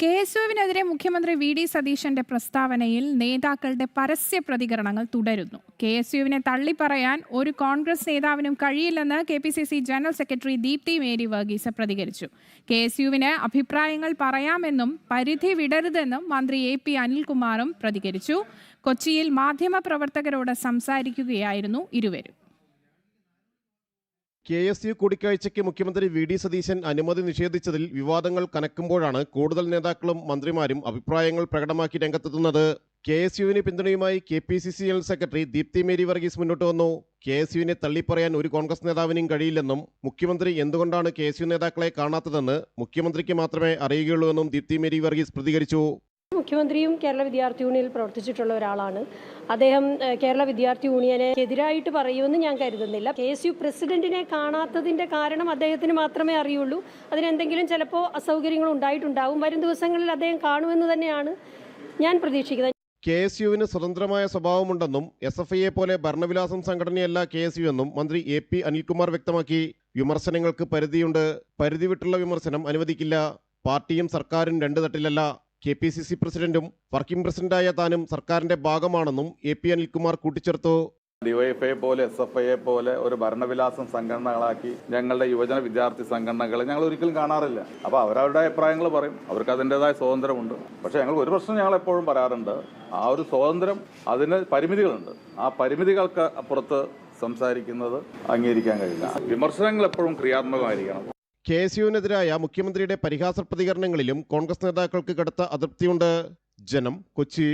കെ.എസ്.യുവിനെതിരെ മുഖ്യമന്ത്രി വി.ഡി. സതീശന്റെ പ്രസ്താവനയിൽ നേതാക്കളുടെ പരസ്യ പ്രതികരണങ്ങൾ തുടരുന്നു. കെ.എസ്.യുവിനെ തള്ളിപ്പറയാൻ ഒരു കോൺഗ്രസ് നേതാവിനും കഴിയില്ലെന്ന് KPCC general secretary Deepthi Mary Varghese പ്രതികരിച്ചു. കെ.എസ്.യുവിന് അഭിപ്രായങ്ങൾ പറയാമെന്നും പരിധി വിടരുതെന്നും മന്ത്രി എ.പി. അനിൽകുമാറും പ്രതികരിച്ചു. കൊച്ചിയിൽ മാധ്യമപ്രവർത്തകരോട് സംസാരിക്കുകയായിരുന്നു ഇരുവരും. കെ.എസ്.യു കൂടിക്കാഴ്ചയ്ക്ക് മുഖ്യമന്ത്രി വി.ഡി. സതീശൻ അനുമതി നിഷേധിച്ചതിൽ വിവാദങ്ങൾ കനക്കുമ്പോഴാണ് കൂടുതൽ നേതാക്കളും മന്ത്രിമാരും അഭിപ്രായങ്ങൾ പ്രകടമാക്കി രംഗത്തെത്തുന്നത്. കെ.എസ്.യുവിന് പിന്തുണയുമായി KPCC general secretary Deepthi Mary Varghese മുന്നോട്ട് വന്നു. കെ.എസ്.യുവിനെ തള്ളിപ്പറയാൻ ഒരു കോൺഗ്രസ് നേതാവിനും കഴിയില്ലെന്നും മുഖ്യമന്ത്രി എന്തുകൊണ്ടാണ് കെ.എസ്.യു നേതാക്കളെ കാണാത്തതെന്ന് മുഖ്യമന്ത്രിക്ക് മാത്രമേ അറിയുകയുള്ളൂവെന്നും ദീപ്തി മേരി വർഗീസ് പ്രതികരിച്ചു. മുഖ്യമന്ത്രിയും കേരള വിദ്യാർത്ഥി യൂണിയനിൽ പ്രവർത്തിച്ചിട്ടുള്ള ഒരാളാണ്. അദ്ദേഹം കേരള വിദ്യാർത്ഥി യൂണിയനെ എതിരായിട്ട് പറയുമെന്ന് ഞാൻ കരുതുന്നില്ല. കെ.എസ്.യു പ്രസിഡന്റിനെ കാണാത്തതിൻ്റെ കാരണം അദ്ദേഹത്തിന് മാത്രമേ അറിയുള്ളൂ. അതിനെന്തെങ്കിലും ചിലപ്പോൾ അസൗകര്യങ്ങൾ ഉണ്ടായിട്ടുണ്ടാവും. വരും ദിവസങ്ങളിൽ അദ്ദേഹം കാണുമെന്ന് തന്നെയാണ് ഞാൻ പ്രതീക്ഷിക്കുന്നത്. കെ.എസ്.യുവിന് സ്വതന്ത്രമായ സ്വഭാവമുണ്ടെന്നും SFIയെ പോലെ ഭരണവിലാസം സംഘടനയല്ല കെ.എസ്.യു എന്നും മന്ത്രി എ.പി. അനിൽകുമാർ വ്യക്തമാക്കി. വിമർശനങ്ങൾക്ക് പരിധിയുണ്ട്. പരിധി വിട്ടുള്ള വിമർശനം അനുവദിക്കില്ല. പാർട്ടിയും സർക്കാരും രണ്ട് തട്ടിലല്ല. കെ.പി.സി.സി പ്രസിഡന്റും വർക്കിംഗ് പ്രസിഡന്റായ താനും സർക്കാരിന്റെ ഭാഗമാണെന്നും എ.പി. അനിൽകുമാർ കൂട്ടിച്ചേർത്തു. DYFI പോലെ SFIയെ പോലെ ഒരു ഭരണവിലാസം സംഘടനകളാക്കി ഞങ്ങളുടെ യുവജന വിദ്യാർത്ഥി സംഘടനകളെ ഞങ്ങൾ ഒരിക്കലും കാണാറില്ല. അപ്പോൾ അവരവരുടെ അഭിപ്രായങ്ങൾ പറയും, അവർക്ക് അതിൻ്റെതായ സ്വാതന്ത്ര്യമുണ്ട്. പക്ഷേ ഞങ്ങൾ ഒരു പ്രശ്നം ഞങ്ങൾ എപ്പോഴും പറയാറുണ്ട്, ആ ഒരു സ്വാതന്ത്ര്യം അതിന് പരിമിതികളുണ്ട്. ആ പരിമിതികൾക്ക് അപ്പുറത്ത് സംസാരിക്കുന്നത് അംഗീകരിക്കാൻ കഴിയില്ല. വിമർശനങ്ങൾ എപ്പോഴും ക്രിയാത്മകമായിരിക്കണം. കെ.എസ്.യുവിനെതിരായ മുഖ്യമന്ത്രിയുടെ പരിഹാസ പ്രതികരണങ്ങളിലും കോൺഗ്രസ് നേതാക്കൾക്ക് കടുത്ത അതൃപ്തിയുണ്ട്. ജനം, കൊച്ചി.